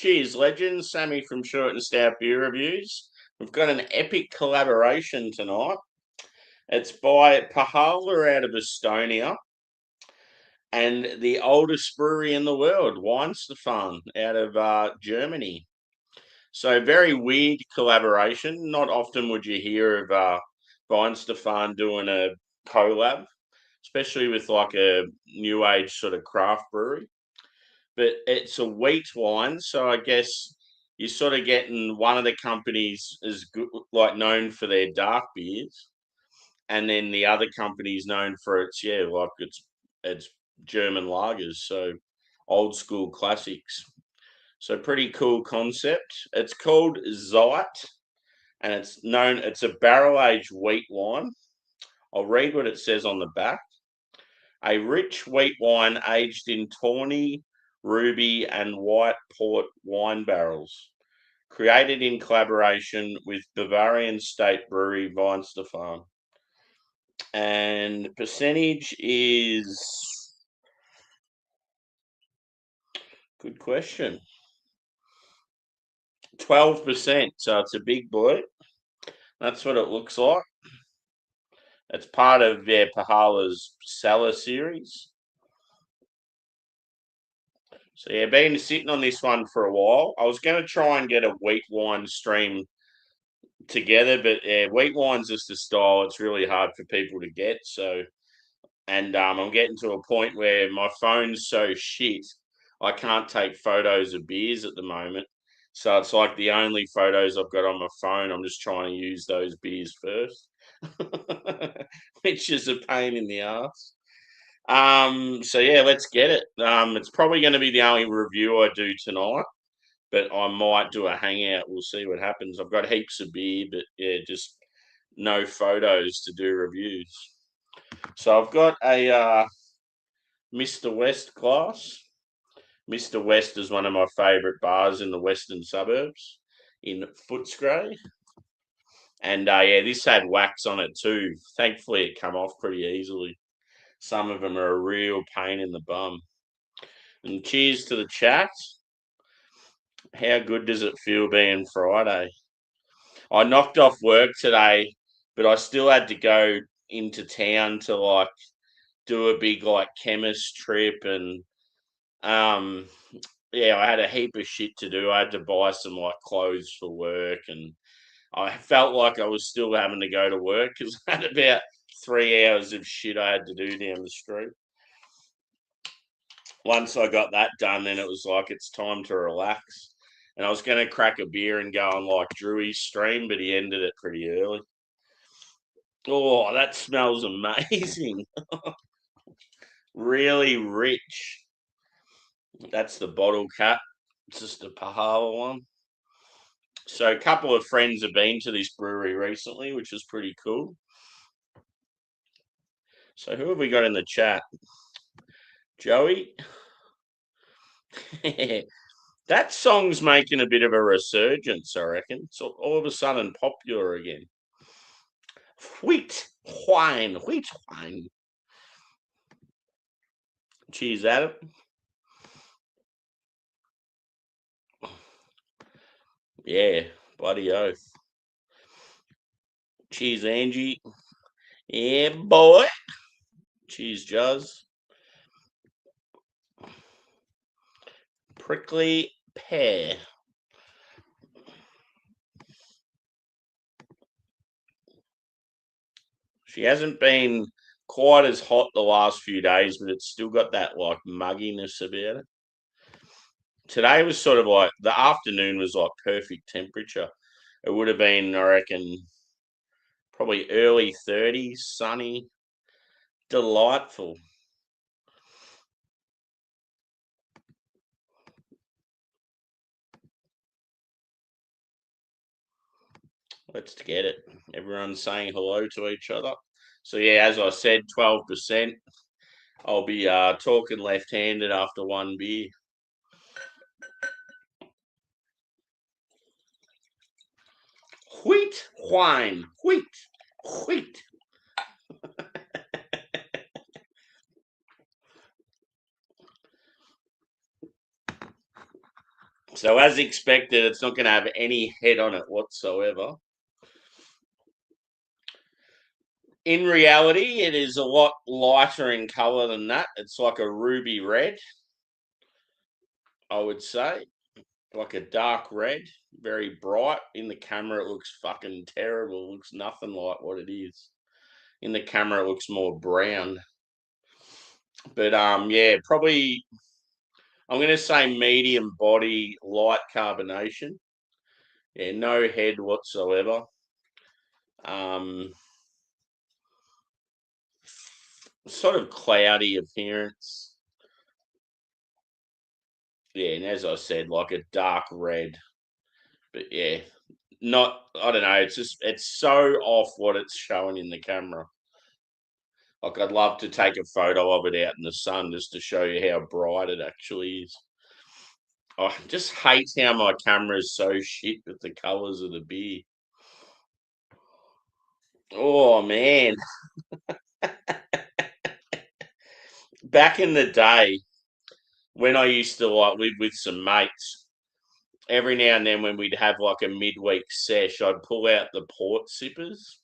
Cheers, legends. Sammy from Short and Stout Beer Reviews. We've got an epic collaboration tonight. It's by Pohjala out of Estonia and the oldest brewery in the world, Weihenstephaner, out of Germany. So very weird collaboration. Not often would you hear of Weihenstephaner doing a collab, especially with like a new age sort of craft brewery. But it's a wheat wine, so I guess you're sort of getting one of the companies is good, like known for their dark beers, and then the other company is known for its like it's German lagers, so old school classics. So pretty cool concept. It's called ZEIT, and it's a barrel aged wheat wine. I'll read what it says on the back. A rich wheat wine aged in tawny, ruby, and white port wine barrels, created in collaboration with Bavarian State Brewery Weihenstephaner. And percentage is good question. 12%, so it's a big boy. That's what it looks like. It's part of their Pohjala's CELLAR series. So yeah, been sitting on this one for a while. I was going to try and get a wheat wine stream together, but yeah, wheat wine's just a style. It's really hard for people to get. So, and I'm getting to a point where my phone's so shit, I can't take photos of beers at the moment. So it's like the only photos I've got on my phone. I'm just trying to use those beers first, which is a pain in the ass. So yeah, let's get it. It's probably going to be the only review I do tonight, but I might do a hangout. We'll see what happens. I've got heaps of beer, but yeah, just no photos to do reviews. So I've got a Mr. West glass. Mr. West is one of my favourite bars in the western suburbs in Footscray. And yeah, this had wax on it too. Thankfully, it come off pretty easily. Some of them are a real pain in the bum. And cheers to the chat. How good does it feel being Friday? I knocked off work today, but I still had to go into town to like do a big like chemist trip and um yeah, I had a heap of shit to do. I had to buy some like clothes for work and I felt like I was still having to go to work because I had about 3 hours of shit I had to do down the street. Once I got that done, then it was like it's time to relax. And I was going to crack a beer and go on like Drew's stream, but he ended it pretty early. Oh, that smells amazing. Really rich. That's the bottle cap. It's just a Pohjala one. So a couple of friends have been to this brewery recently, which is pretty cool. So who have we got in the chat? Joey? That song's making a bit of a resurgence, I reckon. It's all of a sudden popular again. Wheat wine. Cheers, Adam. Yeah, bloody oath. Cheers, Angie. Yeah, boy. Cheers, Juz. Prickly pear. She hasn't been quite as hot the last few days, but it's still got that like mugginess about it. Today was sort of like the afternoon was like perfect temperature. It would have been, I reckon, probably early 30s, sunny, delightful. Let's get it. Everyone's saying hello to each other. So yeah, as I said, 12%. I'll be talking left-handed after one beer. Wheat wine. Wheat. So So as expected, it's not going to have any head on it whatsoever. In reality, it is a lot lighter in colour than that. It's like a ruby red, I would say. Like a dark red, very bright. In the camera, it looks fucking terrible. It looks nothing like what it is. In the camera, it looks more brown. But yeah, probably I'm going to say medium body, light carbonation. Yeah, no head whatsoever. Sort of cloudy appearance. Yeah, and as I said, like a dark red. But yeah, I don't know. It's so off what it's showing in the camera. Like I'd love to take a photo of it out in the sun just to show you how bright it actually is. I just hate how my camera is so shit with the colours of the beer. Oh man. Back in the day when I used to like live with some mates, every now and then when we'd have like a midweek sesh, I'd pull out the port sippers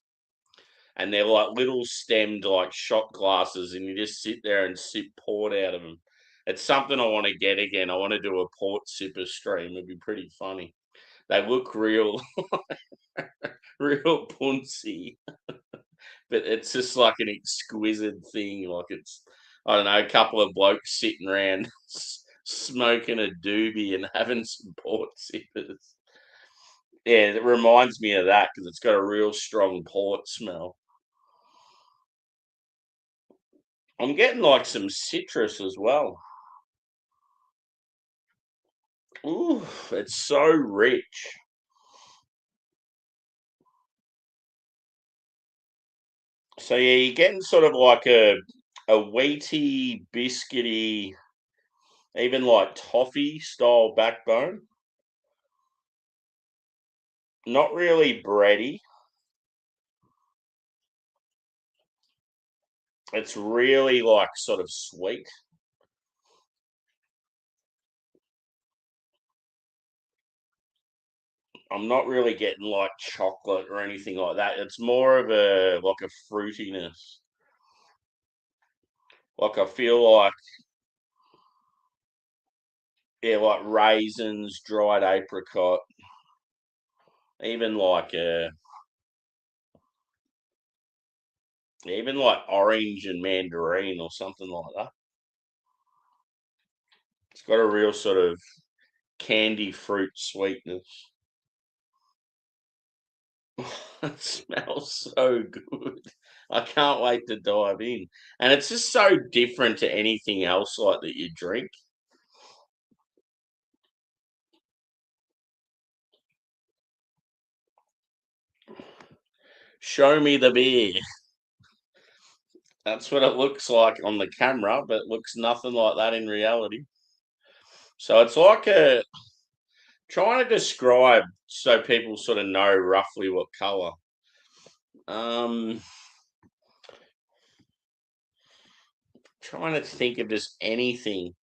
and they're like little stemmed like shot glasses and you just sit there and sip port out of them. It's something I want to get again. I want to do a port sipper stream. It'd be pretty funny. They look real, real punsy, but it's just like an exquisite thing. Like it's, I don't know, a couple of blokes sitting around smoking a doobie and having some port sippers. Yeah, it reminds me of that because it's got a real strong port smell. I'm getting like some citrus as well. Ooh, it's so rich. So yeah, you're getting sort of like a wheaty, biscuity, even like toffee style backbone. Not really bready. It's really like sort of sweet. I'm not really getting like chocolate or anything like that. It's more of a like a fruitiness. Like I feel like yeah, like raisins, dried apricot, even like even like orange and mandarin or something like that. It's got a real sort of candy fruit sweetness. It smells so good. I can't wait to dive in. And it's just so different to anything else like that you drink. Show me the beer. That's what it looks like on the camera, but it looks nothing like that in reality. So it's like a trying to describe so people sort of know roughly what color. Um, trying to think of just anything.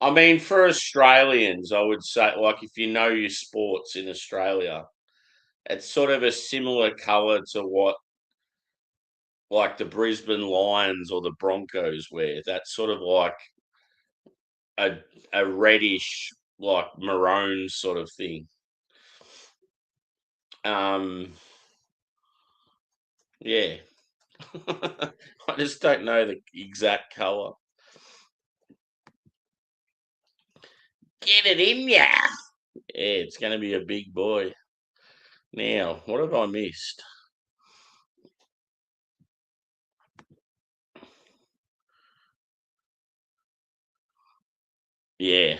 I mean, for Australians, I would say, like, if you know your sports in Australia, it's sort of a similar color to what, like, the Brisbane Lions or the Broncos wear. That's sort of like a a reddish, like maroon sort of thing. Um, yeah, I just don't know the exact color. Get it in ya! Yeah, it's going to be a big boy. Now, what have I missed? Yeah.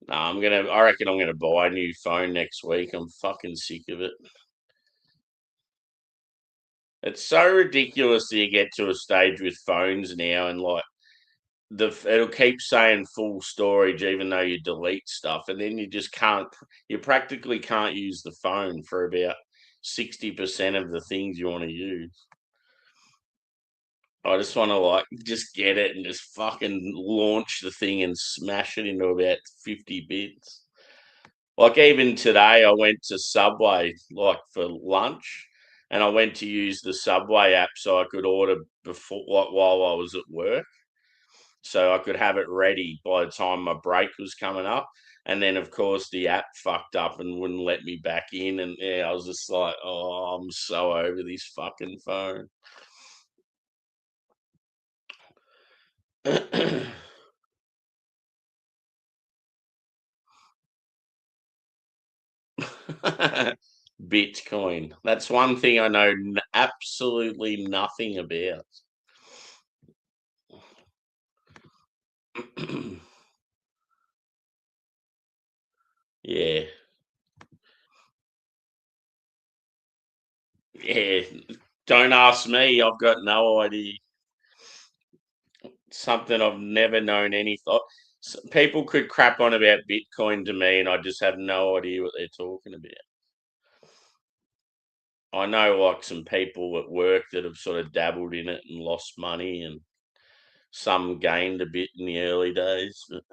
No, I reckon I'm gonna buy a new phone next week. I'm fucking sick of it. It's so ridiculous that you get to a stage with phones now and like it'll keep saying full storage even though you delete stuff and then you just can't you practically can't use the phone for about 60% of the things you want to use. I just want to like just get it and just fucking launch the thing and smash it into about 50 bits. Like even today, I went to Subway like for lunch, and I went to use the Subway app so I could order before, like while I was at work, so I could have it ready by the time my break was coming up. And then, of course, the app fucked up and wouldn't let me back in. And yeah, I was just like, oh, I'm so over this fucking phone. Bitcoin. That's one thing I know absolutely nothing about. Yeah. Yeah. Don't ask me. I've got no idea. Something I've never known any thought. People could crap on about Bitcoin to me, and I just have no idea what they're talking about. I know like some people at work that have sort of dabbled in it and lost money, and some gained a bit in the early days. But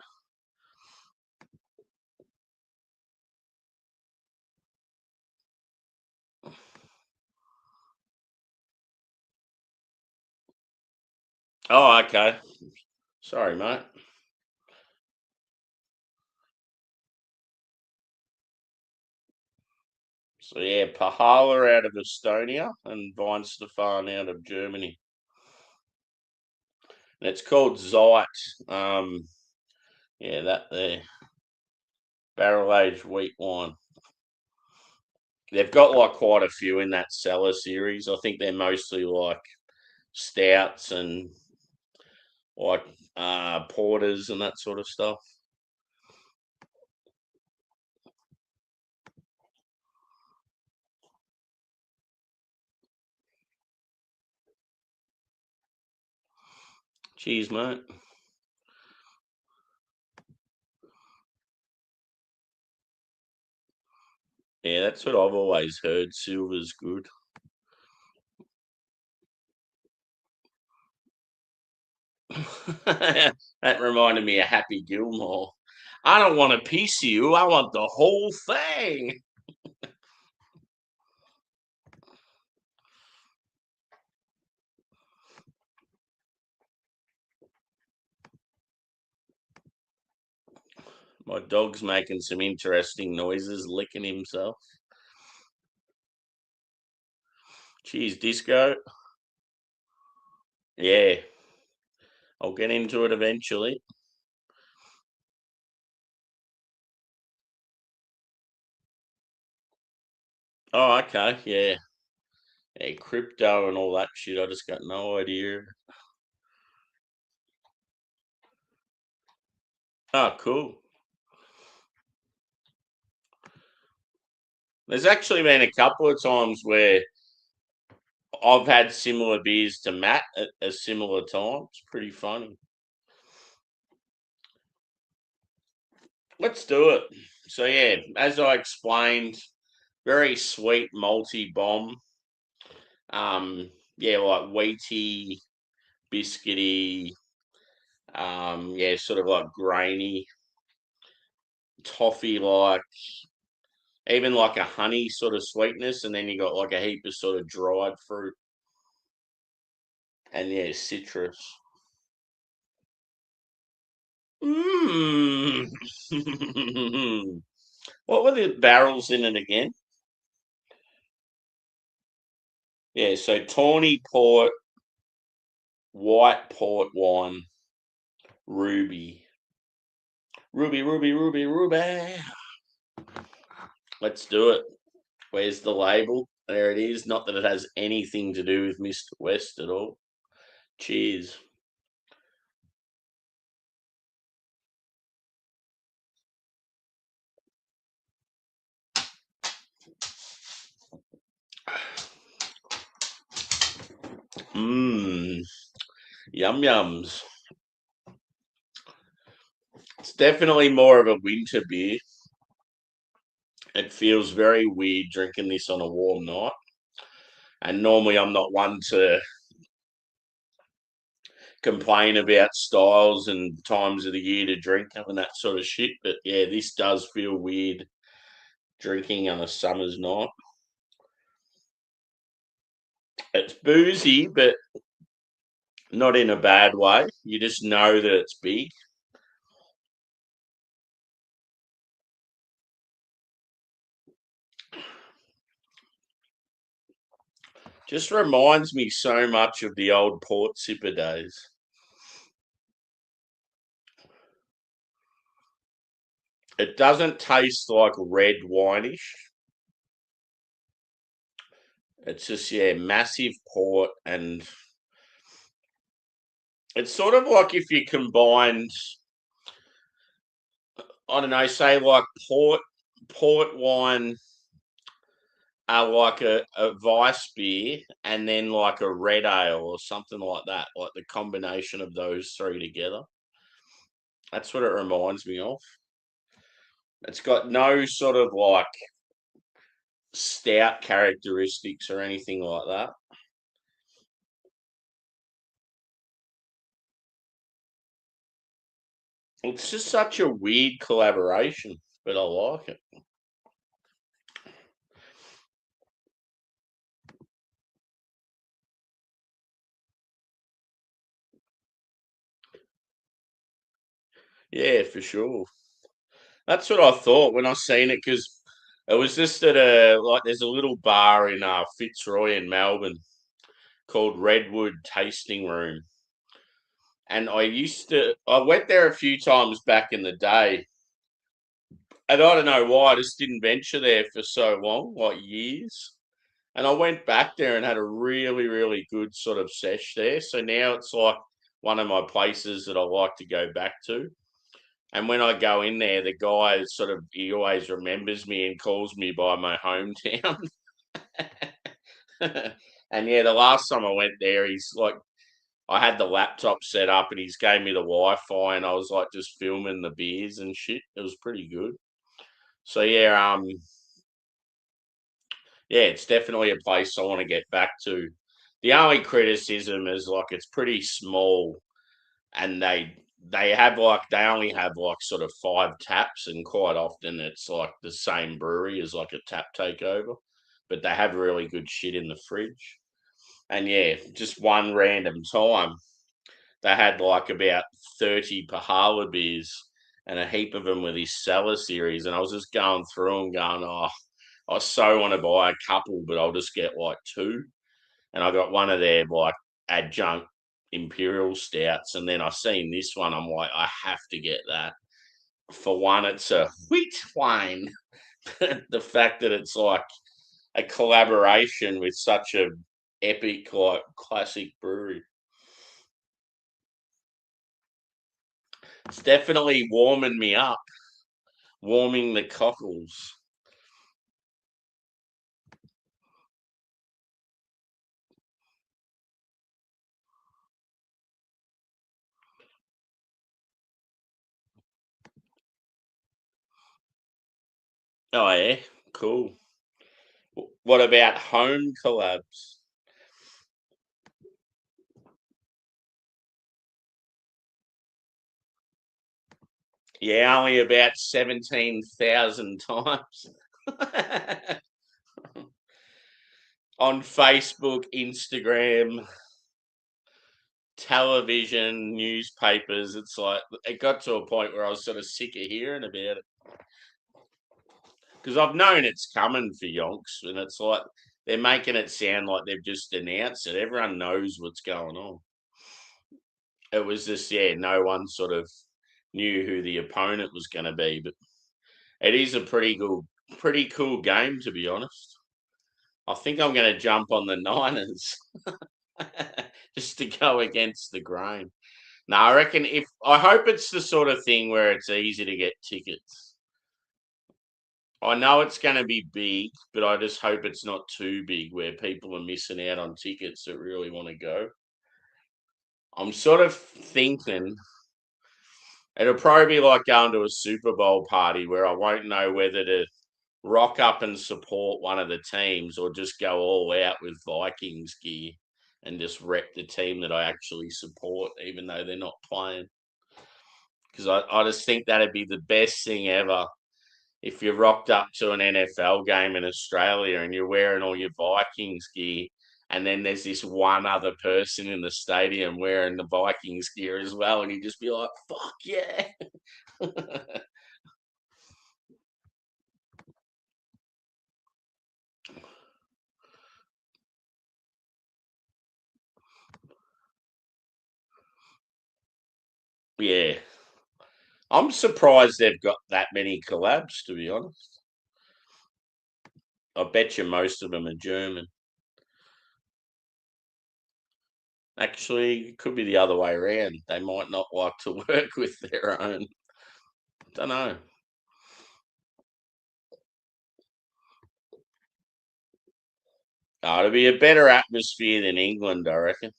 oh, okay. Sorry, mate. So yeah, Pohjala out of Estonia and Weihenstephaner out of Germany. And it's called ZEIT. Yeah, that there barrel aged wheat wine. They've got like quite a few in that cellar series. I think they're mostly like stouts and like porters and that sort of stuff. Cheers, mate. Yeah, that's what I've always heard. Silver's good. That reminded me of Happy Gilmore. I don't want a piece of you. I want the whole thing. My dog's making some interesting noises, licking himself. Cheers, Disco. Yeah, I'll get into it eventually. Oh, okay. Yeah. Yeah, crypto and all that shit. I just got no idea. Oh, cool. There's actually been a couple of times where I've had similar beers to Matt at a similar time. It's pretty funny. Let's do it. So yeah, as I explained, very sweet malty bomb. Yeah, like wheaty, biscuity, yeah, sort of like grainy, toffee like, even like a honey sort of sweetness, and then you got like a heap of sort of dried fruit and yeah, citrus. Mmm. What were the barrels in it again? Yeah, so tawny port, white port wine, ruby. Ruby, ruby, ruby, ruby. Let's do it. Where's the label? There it is. Not that it has anything to do with Mr. West at all. Cheers. Mmm. Yum yums. It's definitely more of a winter beer. It feels very weird drinking this on a warm night. And normally I'm not one to complain about styles and times of the year to drink them and that sort of shit. But yeah, this does feel weird drinking on a summer's night. It's boozy, but not in a bad way. You just know that it's big. Just reminds me so much of the old port sipper days. It doesn't taste like red wineish. It's just, yeah, massive port, and it's sort of like if you combined, I don't know, say like port wine, like a Vice beer, and then like a red ale or something like that, like the combination of those three together. That's what it reminds me of. It's got no sort of like stout characteristics or anything like that. It's just such a weird collaboration, but I like it. Yeah, for sure. That's what I thought when I seen it, because it was just at a like there's a little bar in Fitzroy in Melbourne called Redwood Tasting Room. And I went there a few times back in the day. And I don't know why I just didn't venture there for so long, like years. And I went back there and had a really, really good sort of sesh there. So now it's like one of my places that I like to go back to. And when I go in there, the guy he always remembers me and calls me by my hometown. And yeah, the last time I went there, he's like, I had the laptop set up and he's gave me the Wi-Fi and I was like just filming the beers and shit. It was pretty good. So yeah, it's definitely a place I want to get back to. The only criticism is like it's pretty small, and they only have like sort of five taps, and quite often it's like the same brewery as like a tap takeover, but they have really good shit in the fridge. And yeah, just one random time they had like about 30 Pohjala beers, and a heap of them were this cellar series, and I was just going through them going, oh, I so want to buy a couple, but I'll just get like two. And I got one of their like adjunct imperial stouts, and then I seen this one. I'm like, I have to get that. For one, it's a wheat wine. The fact that it's like a collaboration with such a epic like classic brewery. It's definitely warming me up, warming the cockles. Oh yeah, cool. What about home collabs? Yeah, only about 17,000 times. On Facebook, Instagram, television, newspapers. It's like it got to a point where I was sort of sick of hearing about it, because I've known it's coming for yonks, and it's like they're making it sound like they've just announced it. Everyone knows what's going on. It was just, yeah, no one sort of knew who the opponent was going to be, but it is a pretty cool game, to be honest. I think I'm going to jump on the Niners just to go against the grain. No, I reckon if I hope it's the sort of thing where it's easy to get tickets. I know it's going to be big, but I just hope it's not too big where people are missing out on tickets that really want to go. I'm sort of thinking it'll probably be like going to a Super Bowl party where I won't know whether to rock up and support one of the teams or just go all out with Vikings gear and just rep the team that I actually support, even though they're not playing. Because I just think that'd be the best thing ever if you rocked up to an NFL game in Australia and you're wearing all your Vikings gear, and then there's this one other person in the stadium wearing the Vikings gear as well, and you just be like, "Fuck yeah!" Yeah, I'm surprised they've got that many collabs. To be honest, I bet you most of them are German. Actually, it could be the other way around. They might not like to work with their own. Don't know. Oh, it'll be a better atmosphere than England, I reckon.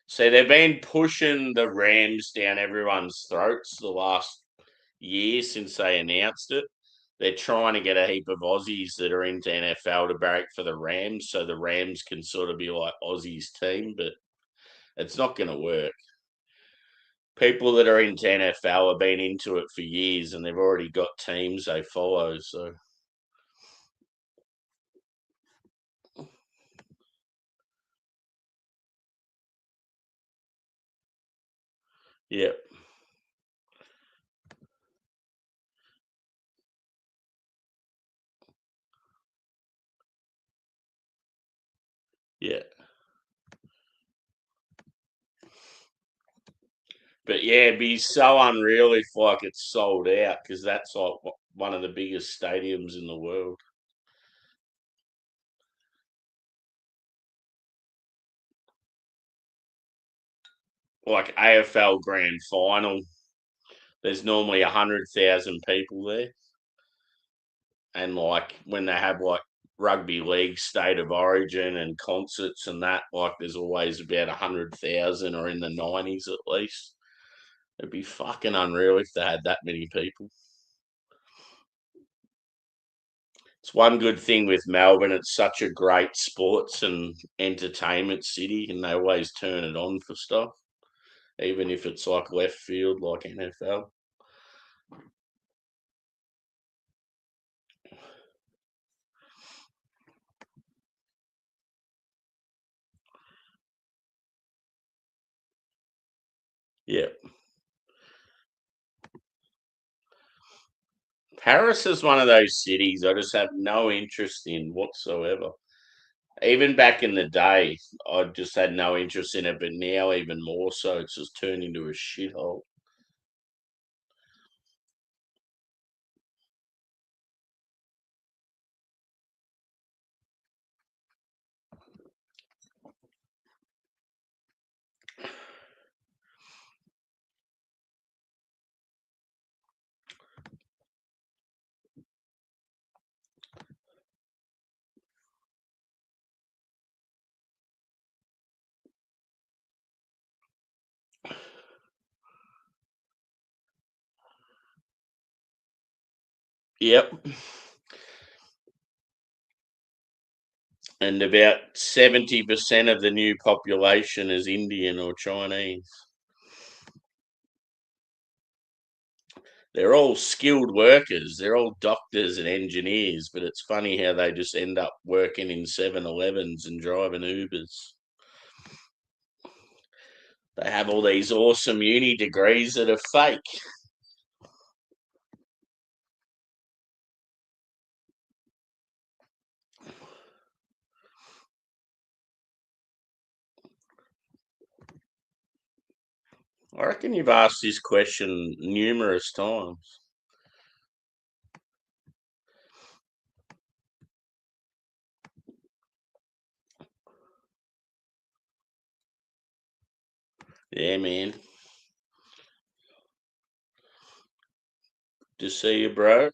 So they've been pushing the Rams down everyone's throats the last year since they announced it. They're trying to get a heap of Aussies that are into NFL to barrack for the Rams, so the Rams can sort of be like Aussies' team, but it's not going to work. People that are into NFL have been into it for years, and they've already got teams they follow. So yeah, yeah. But yeah, it'd be so unreal if like it's sold out because that's like one of the biggest stadiums in the world. Like AFL Grand Final, there's normally 100,000 people there, and like when they have like rugby league state of origin and concerts and that, like there's always about 100,000 or in the 90s at least. It'd be fucking unreal if they had that many people. It's one good thing with Melbourne. It's such a great sports and entertainment city, and they always turn it on for stuff, even if it's like left field, like NFL. Yeah. Paris is one of those cities I just have no interest in whatsoever. Even back in the day, I just had no interest in it, but now even more so. It's just turned into a shithole. Yep. And about 70% of the new population is Indian or Chinese. They're all skilled workers. They're all doctors and engineers, but it's funny how they just end up working in 7-Elevens and driving Ubers. They have all these awesome uni degrees that are fake. I reckon you've asked this question numerous times. Yeah, man. Just see you, bro.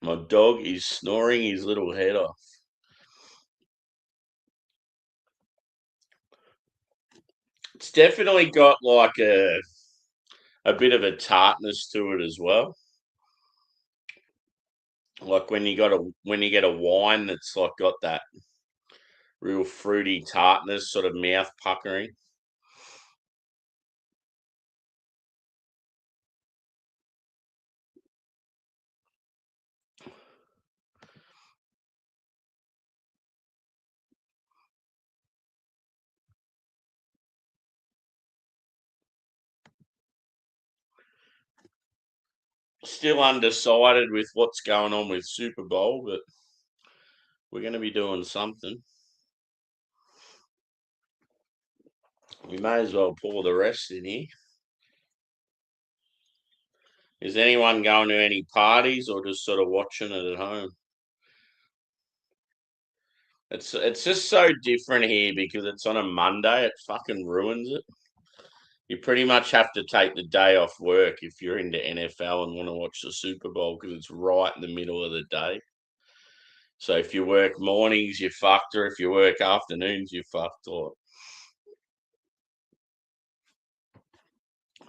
My dog is snoring his little head off. It's definitely got like a bit of a tartness to it as well. Like when you get a wine that's like got that real fruity tartness, sort of mouth puckering. Still undecided with what's going on with Super Bowl, but we're going to be doing something. We may as well pour the rest in here. Is anyone going to any parties or just sort of watching it at home? It's just so different here because it's on a Monday. It fucking ruins it. You pretty much have to take the day off work if you're into NFL and want to watch the Super Bowl because it's right in the middle of the day. So if you work mornings, you're fucked, or if you work afternoons, you're fucked. Or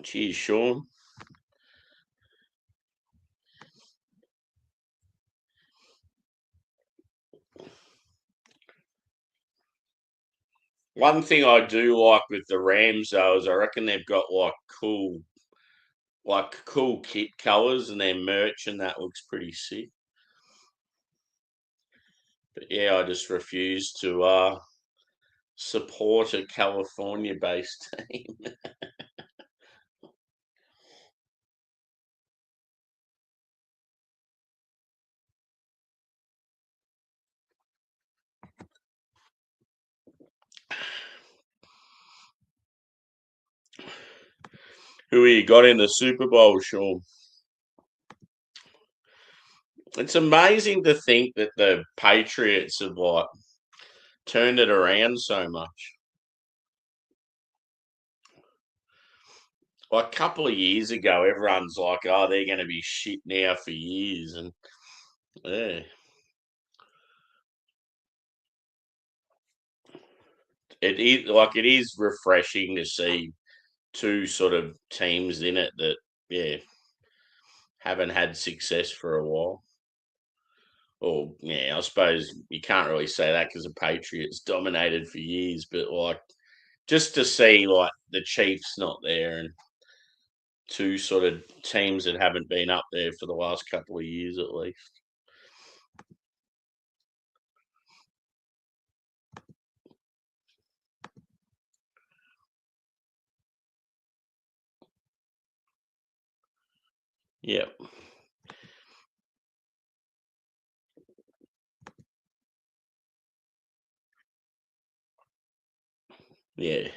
cheers, Sean. One thing I do like with the Rams though is I reckon they've got cool kit colours and their merch, and that looks pretty sick. But yeah, I just refuse to support a California-based team. Who you got in the Super Bowl, Sean? It's amazing to think that the Patriots have like turned it around so much. Like a couple of years ago, everyone's like, "Oh, they're going to be shit now for years," and yeah, it is refreshing to see two sort of teams in it that yeah haven't had success for a while. Or yeah, I suppose you can't really say that because the Patriots dominated for years, but like just to see like the Chiefs not there and two sort of teams that haven't been up there for the last couple of years at least. Yeah, yeah.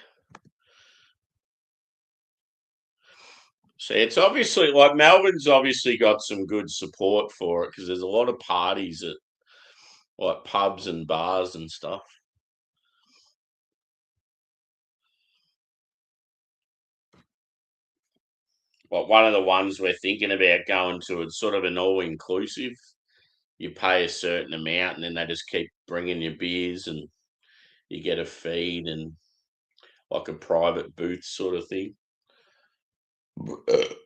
So it's obviously like Melbourne's obviously got some good support for it because there's a lot of parties at like pubs and bars and stuff. Like one of the ones we're thinking about going to, it's sort of an all inclusive. You pay a certain amount and then they just keep bringing you beers and you get a feed and like a private booth sort of thing. But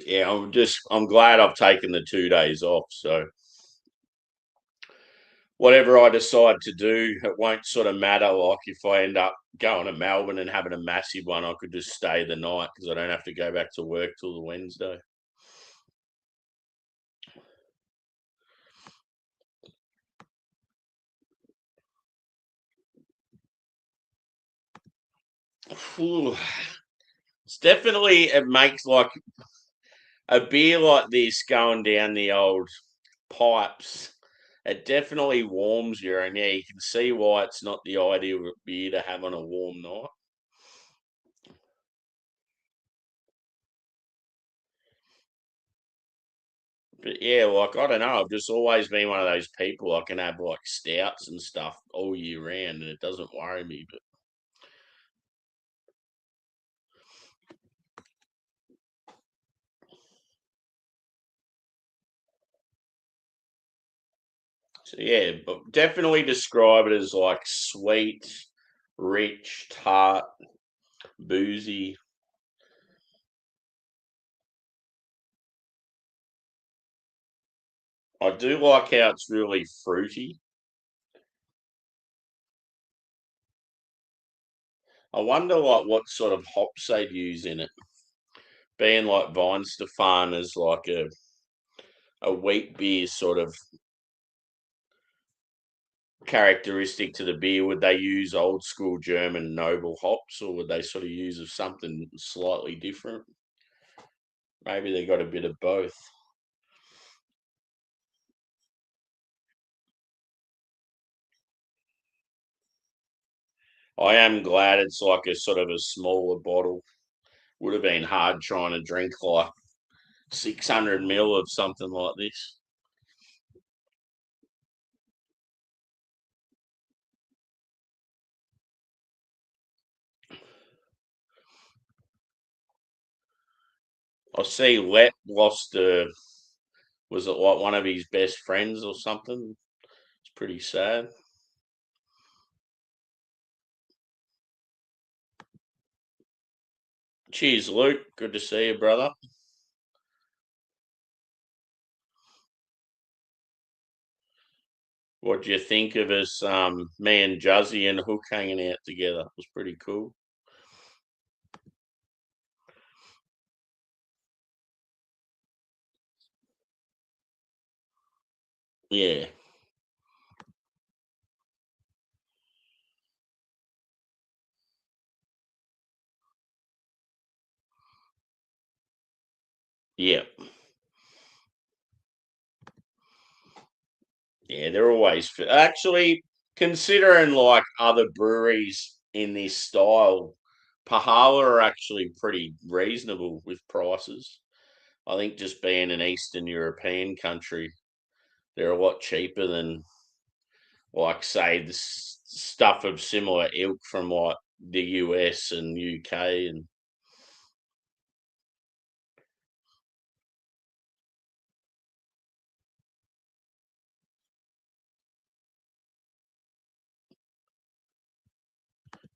yeah, I'm glad I've taken the 2 days off. So whatever I decide to do, it won't sort of matter. Like if I end up going to Melbourne and having a massive one, I could just stay the night because I don't have to go back to work till the Wednesday. Ooh, it's definitely it makes like a beer like this going down the old pipes. It definitely warms you, and yeah, you can see why it's not the ideal beer to have on a warm night. But yeah, like I don't know, I've just always been one of those people I can have like stouts and stuff all year round, and it doesn't worry me. But So yeah, but definitely describe it as like sweet, rich, tart, boozy. I do like how it's really fruity. I wonder like what sort of hops they'd use in it. Being like Weihenstephaner is like a wheat beer sort of characteristic to the beer. Would they use old school German noble hops, or would they sort of use of something slightly different? Maybe they got a bit of both. I am glad it's like a sort of a smaller bottle. Would have been hard trying to drink like 600 ml of something like this. I see Let lost was it like one of his best friends or something? It's pretty sad. Cheers, Luke. Good to see you, brother. What do you think of us, me and Juzzy and Hook hanging out together? It was pretty cool. Yeah, yeah, yeah. They're always actually considering like other breweries in this style. Pohjala are actually pretty reasonable with prices. I think just being an Eastern European country, they're a lot cheaper than like say the stuff of similar ilk from like the US and UK and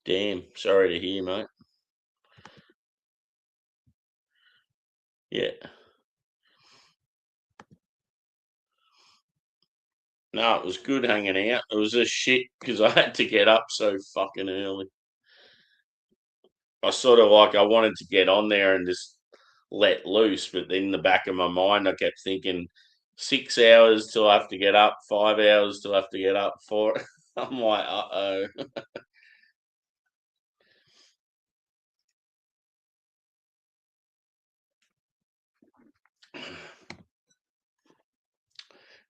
damn, sorry to hear, mate. Yeah. No, it was good hanging out. It was a shit because I had to get up so fucking early. I sort of like I wanted to get on there and just let loose, but in the back of my mind I kept thinking 6 hours till I have to get up, 5 hours till I have to get up for it. I'm like, uh oh.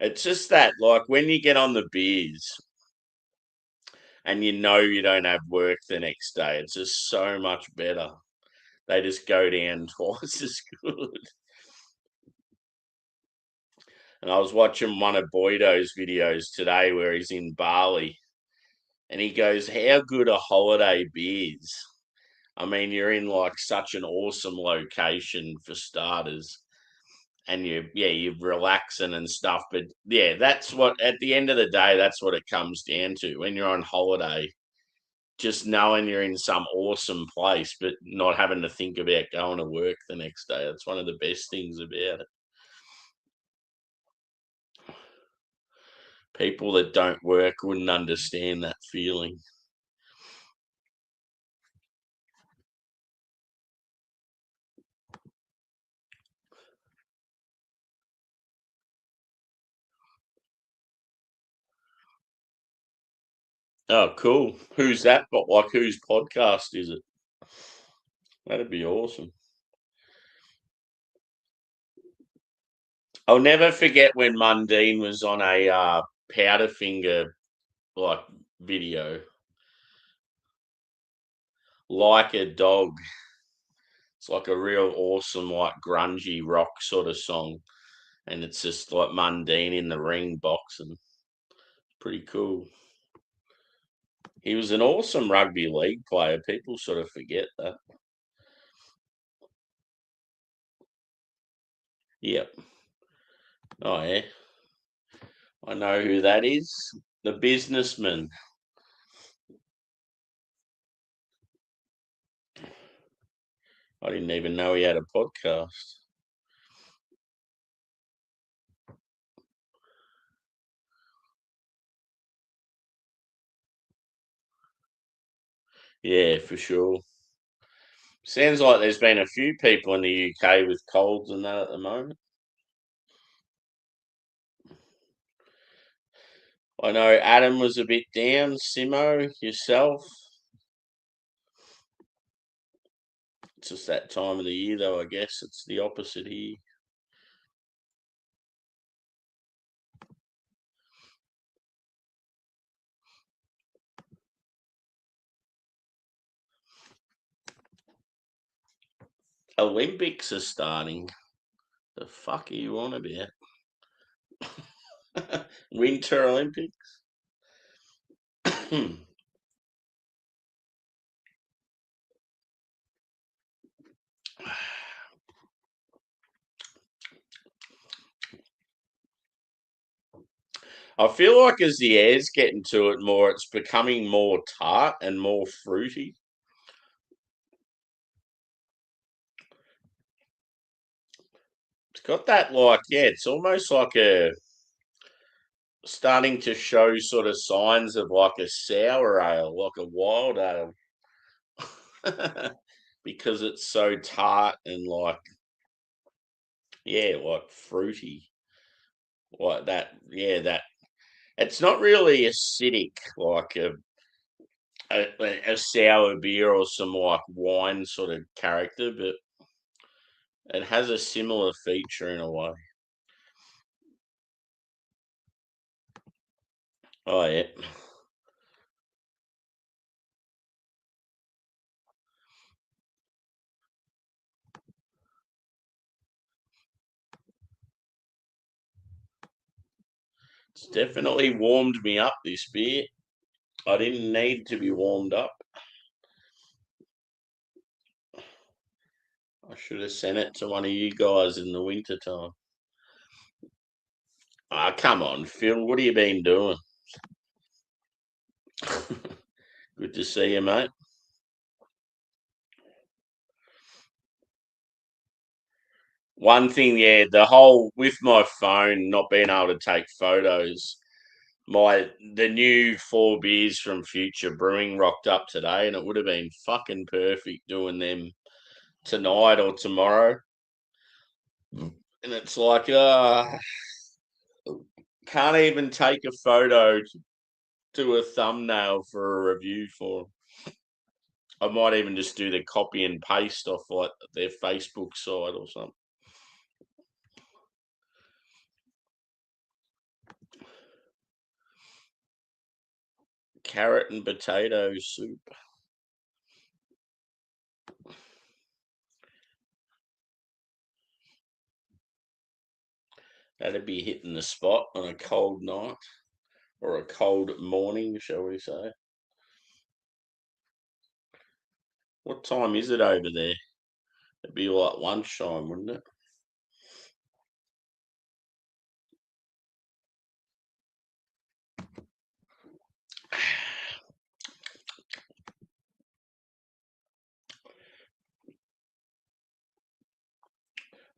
It's just that, like, when you get on the beers and you know you don't have work the next day, it's just so much better. They just go down twice as good. And I was watching one of Boydo's videos today where he's in Bali and he goes, how good are holiday beers? I mean, you're in like such an awesome location for starters. And you're relaxing and stuff. But yeah, that's what at the end of the day, that's what it comes down to. When you're on holiday, just knowing you're in some awesome place, but not having to think about going to work the next day. That's one of the best things about it. People that don't work wouldn't understand that feeling. Oh, cool. Who's that? But like, whose podcast is it? That'd be awesome. I'll never forget when Mundine was on a Powderfinger like video, like a dog. It's like a real awesome, like grungy rock sort of song, and it's just like Mundine in the ring boxing. Pretty cool. He was an awesome rugby league player. People sort of forget that. Yep. Oh yeah. I know who that is. The businessman. I didn't even know he had a podcast. Yeah, for sure. Sounds like there's been a few people in the UK with colds and that at the moment. I know Adam was a bit down. Simo, yourself. It's just that time of the year, though. I guess it's the opposite here. Olympics are starting. The fuck are you on about? Winter Olympics? I feel like as the air's getting to it more, it's becoming more tart and more fruity. It's got that it's almost like a starting to show sort of signs of like a sour ale, like a wild ale. Because it's so tart and like fruity. Like that, that it's not really acidic like a sour beer or some like wine sort of character, but it has a similar feature in a way. Oh yeah. It's definitely warmed me up, this beer. I didn't need to be warmed up. I should have sent it to one of you guys in the winter time. Ah, come on, Phil. What have you been doing? Good to see you, mate. One thing, the whole with my phone not being able to take photos. The new 4 beers from Future Brewing rocked up today, and it would have been fucking perfect doing them tonight or tomorrow. And it's like, can't even take a photo to do a thumbnail for a review for 'em. I might even just do the copy and paste off like their Facebook site or something. Carrot and potato soup. That'd be hitting the spot on a cold night or a cold morning, shall we say. What time is it over there? It'd be like lunchtime, wouldn't it?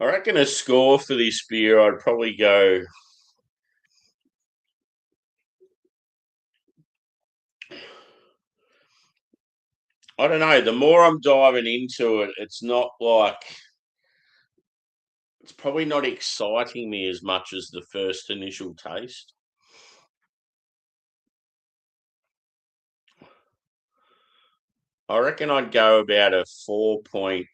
I reckon a score for this beer, I'd probably go. I don't know. The more I'm diving into it, it's probably not exciting me as much as the first initial taste. I reckon I'd go about a 4 point.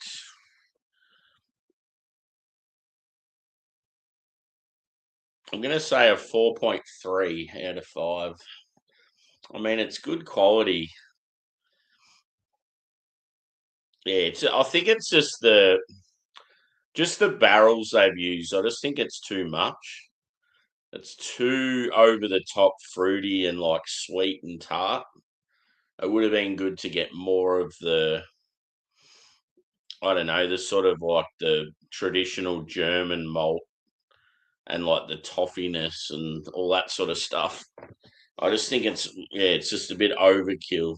I'm going to say a 4.3 out of 5. I mean, it's good quality. Yeah, I think it's just the barrels they've used. I just think it's too much. It's too over the top fruity and like sweet and tart. It would have been good to get more of I don't know, the sort of like the traditional German malt and like the toffiness and all that sort of stuff. I just think it's just a bit overkill.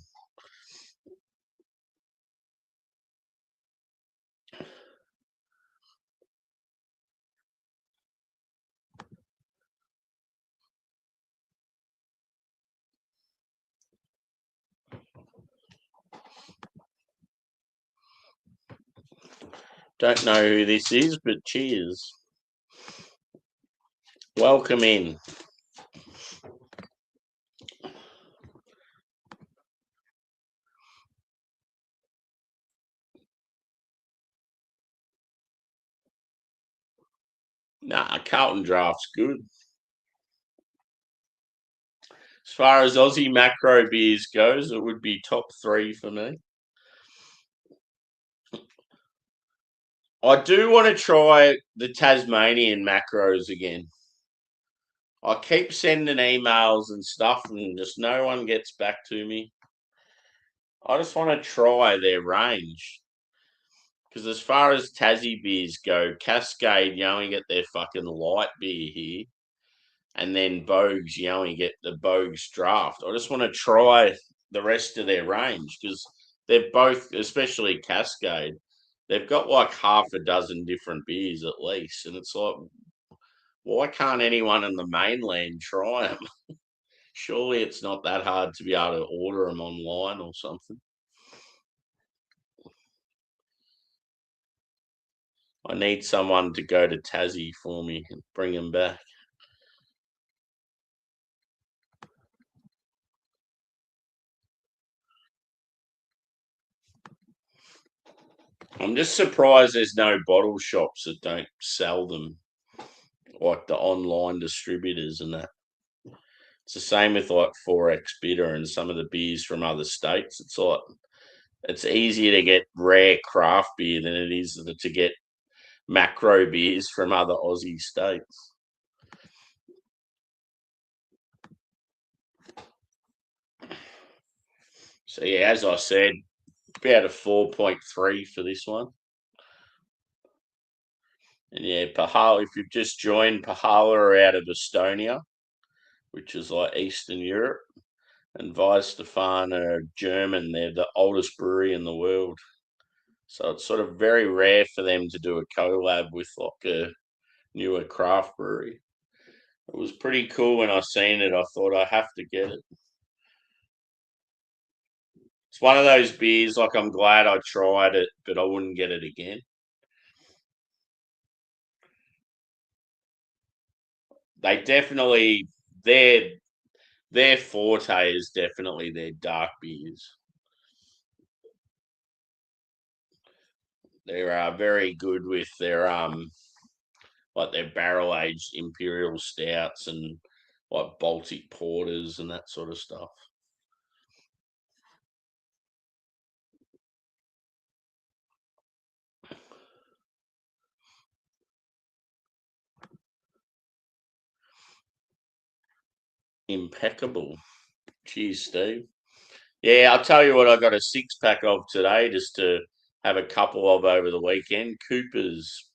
Don't know who this is, but cheers. Welcome in. Nah, Carlton Draft's good. As far as Aussie macro beers goes, it would be top 3 for me. I do want to try the Tasmanian macros again. I keep sending emails and stuff, and just no one gets back to me. I just want to try their range. Because as far as Tassie beers go, Cascade, you only get their fucking light beer here. And then Bogues, you only get the Bogues draft. I just want to try the rest of their range because they're both, especially Cascade, they've got like half a dozen different beers at least. And it's like, why can't anyone in the mainland try them? Surely it's not that hard to be able to order them online or something. I need someone to go to Tassie for me and bring them back. I'm just surprised there's no bottle shops that don't sell them, like the online distributors and that. It's the same with like Forex Bitter and some of the beers from other states. It's like it's easier to get rare craft beer than it is to get macro beers from other Aussie states. So yeah, as I said, about a 4.3 for this one. And yeah, Pohjala, if you've just joined, Pohjala are out of Estonia, which is like Eastern Europe. And Weihenstephaner are German. They're the oldest brewery in the world. So it's sort of very rare for them to do a collab with like a newer craft brewery. It was pretty cool when I seen it. I thought I have to get it. It's one of those beers like I'm glad I tried it, but I wouldn't get it again. They definitely their forte is definitely their dark beers. They're very good with their like their barrel aged imperial stouts and like Baltic porters and that sort of stuff. Impeccable. Cheers, Steve. Yeah, I'll tell you what I got a 6-pack of today just to have a couple of over the weekend. Cooper's.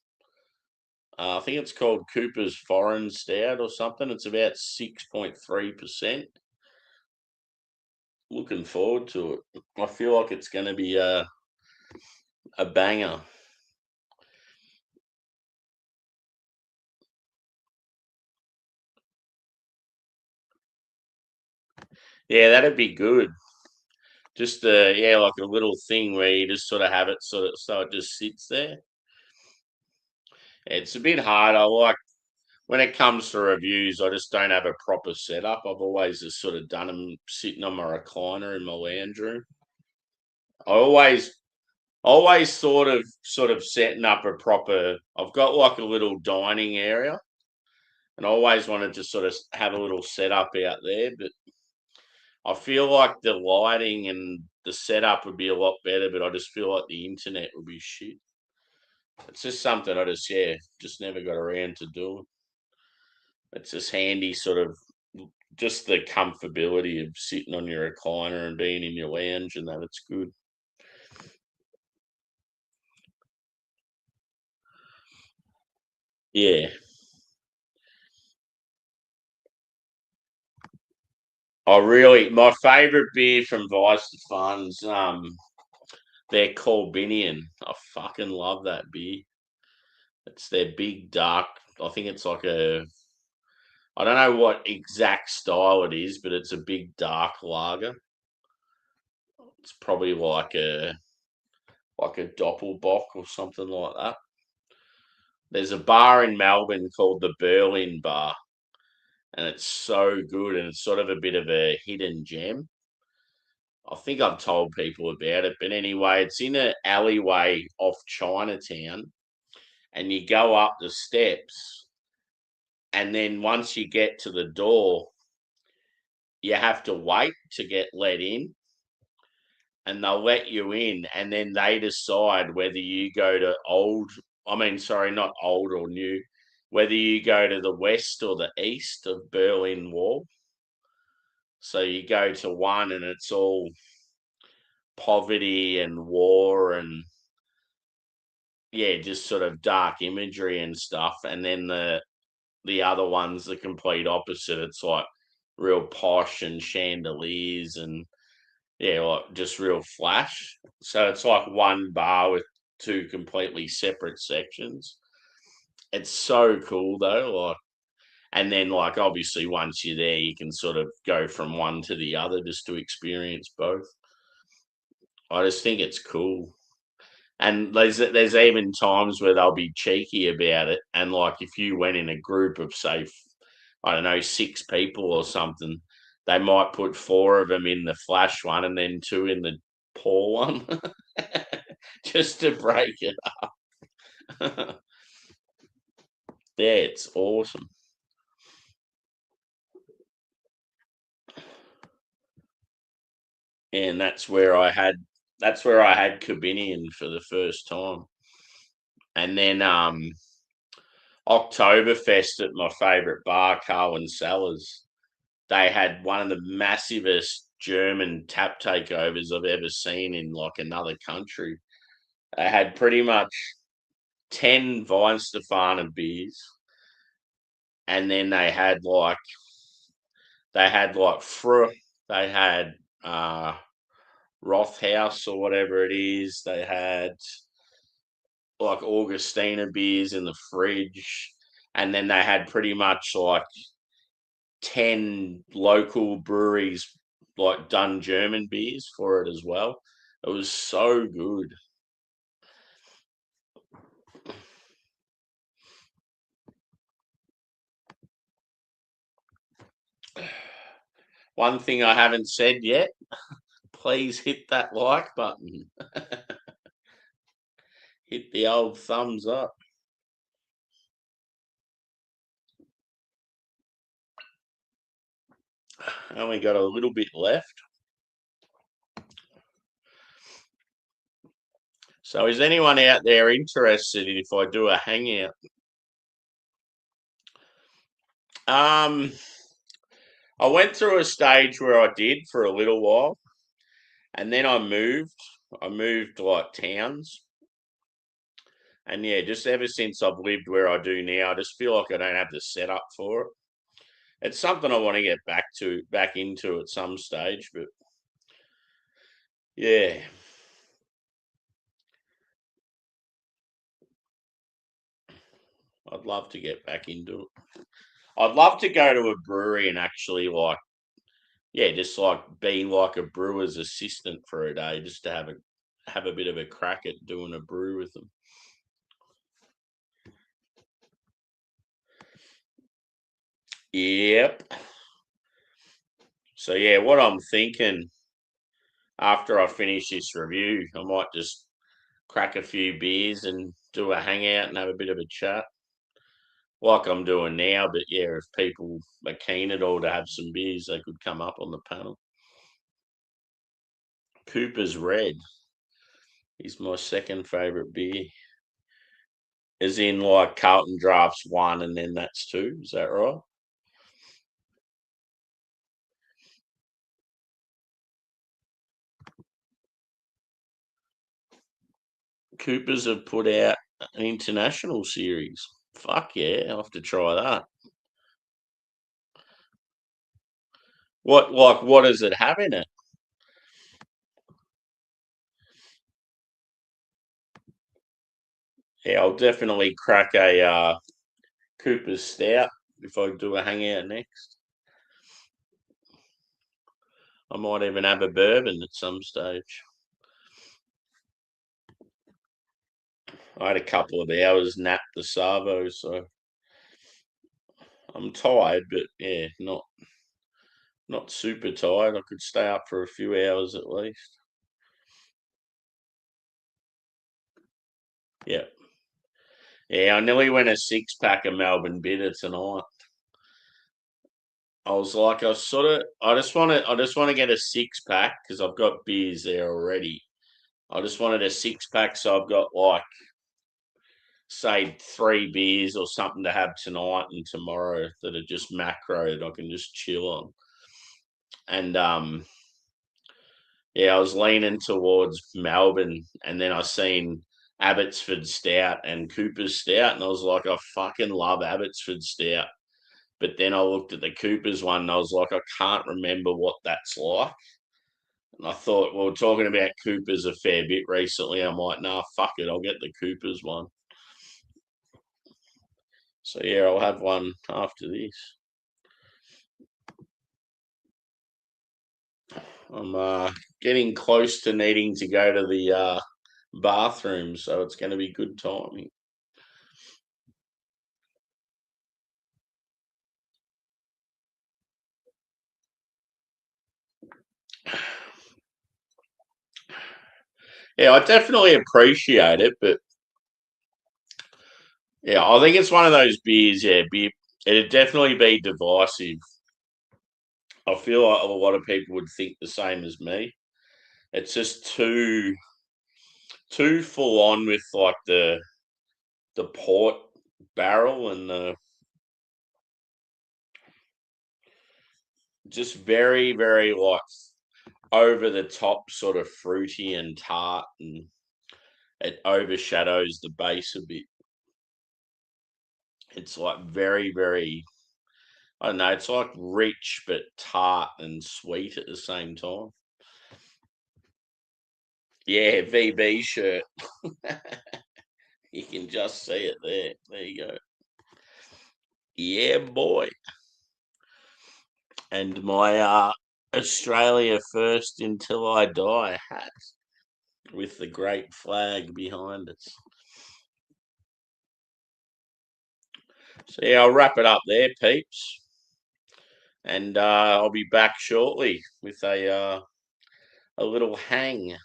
I think it's called Cooper's Foreign Stout or something. It's about 6.3%. Looking forward to it. I feel like it's going to be a banger. Yeah, that'd be good. Just yeah, like a little thing where you just sort of have it so it just sits there. It's a bit hard. I like when it comes to reviews, I just don't have a proper setup. I've always just sort of done them sitting on my recliner in my lounge room. I always sort of setting up a proper. I've got like a little dining area, and I always wanted to sort of have a little setup out there, but I feel like the lighting and the setup would be a lot better, but I just feel like the internet would be shit. It's just something I just never got around to doing. It's just handy, sort of, just the comfortability of sitting on your recliner and being in your lounge, and that it's good. Yeah, My favourite beer from Weihenstephaner's, they're Corbinian. I fucking love that beer. It's their big dark. I think it's like I don't know what exact style it is, but it's a big dark lager. It's probably like a Doppelbock or something like that. There's a bar in Melbourne called the Berlin Bar, and it's so good, and it's sort of a bit of a hidden gem. I think I've told people about it, but anyway, it's in an alleyway off Chinatown, and you go up the steps, and then once you get to the door, you have to wait to get let in, and they'll let you in, and then they decide whether you go to sorry, not old or new, whether you go to the west or the east of Berlin Wall. So you go to one, and it's all poverty and war and yeah, just sort of dark imagery and stuff. And then the other one's the complete opposite. It's like real posh and chandeliers and yeah, like just real flash. So it's like one bar with two completely separate sections. It's so cool though, like and then like obviously once you're there you can sort of go from one to the other just to experience both. I just think it's cool. And there's even times where they'll be cheeky about it, and like if you went in a group of say, I don't know, 6 people or something, they might put 4 of them in the flash one and then 2 in the poor one, just to break it up. Yeah, it's awesome. And that's where I had Corbinian for the first time, and then Oktoberfest at my favourite bar, Carl and Cellars. They had one of the massivest German tap takeovers I've ever seen in like another country. They had pretty much 10 Weihenstephaner beers, and then they had like they had Rothaus or whatever it is. They had like Augustina beers in the fridge, and then they had pretty much like 10 local breweries like done German beers for it as well. It was so good. One thing I haven't said yet, please hit that like button. Hit the old thumbs up. Only got a little bit left. So is anyone out there interested if I do a hangout? Um I went through a stage where I did for a little while, and then I moved. I moved like towns. And yeah, just ever since I've lived where I do now, I just feel like I don't have the setup for it. It's something I want to get back into at some stage, but yeah, I'd love to get back into it. I'd love to go to a brewery and actually like, yeah, just like be like a brewer's assistant for a day, just to have a bit of a crack at doing a brew with them. Yep. So yeah, what I'm thinking after I finish this review, I might just crack a few beers and do a hangout and have a bit of a chat like I'm doing now. But yeah, if people are keen at all to have some beers, they could come up on the panel. Cooper's Red is my second favourite beer. As in like Carlton Drafts 1 and then that's 2. Is that right? Coopers have put out an international series. Fuck yeah, I'll have to try that. What does it have in it? Yeah, I'll definitely crack a Cooper's Stout if I do a hangout next. I might even have a bourbon at some stage. I had a couple of hours nap the Savo, so I'm tired, but yeah, not super tired. I could stay up for a few hours at least. Yeah. Yeah, I nearly went a 6-pack of Melbourne Bitter tonight. I was like, I just want to get a 6-pack because I've got beers there already. I just wanted a 6-pack, so I've got like, say, 3 beers or something to have tonight and tomorrow that are just macro that I can just chill on. And yeah, I was leaning towards Melbourne, and then I seen Abbotsford Stout and Cooper's Stout, and I was like, I fucking love Abbotsford Stout. But then I looked at the Cooper's one, and I was like, I can't remember what that's like. And I thought, well, talking about Coopers a fair bit recently, I'm like, nah, fuck it, I'll get the Coopers one. So yeah, I'll have one after this. I'm getting close to needing to go to the bathroom, so it's going to be good timing. Yeah, I definitely appreciate it, but yeah, I think it's one of those beers. Yeah, it'd definitely be divisive. I feel like a lot of people would think the same as me. It's just too full on with like the port barrel and the just very like over the top sort of fruity and tart, and it overshadows the base a bit. It's like very I don't know, it's like rich but tart and sweet at the same time. Yeah, VB shirt. You can just see it there. There you go. Yeah, boy. And my Australia first until I die hat with the great flag behind us. So yeah, I'll wrap it up there, peeps. And I'll be back shortly with a little hang.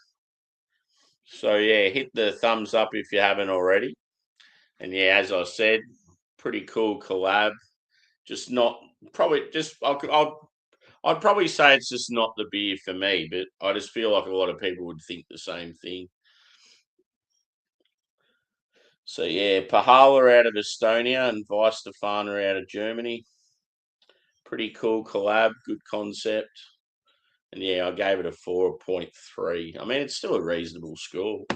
So yeah, hit the thumbs up if you haven't already. And yeah, as I said, pretty cool collab. Just not probably just I'd probably say it's just not the beer for me, but I just feel like a lot of people would think the same thing. So yeah, Pohjala out of Estonia and Weihenstephaner out of Germany. Pretty cool collab, good concept. And yeah, I gave it a 4.3. I mean, it's still a reasonable score.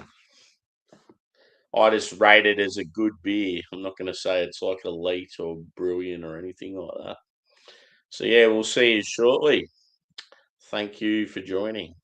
I just rate it as a good beer. I'm not going to say it's like elite or brilliant or anything like that. So yeah, we'll see you shortly. Thank you for joining.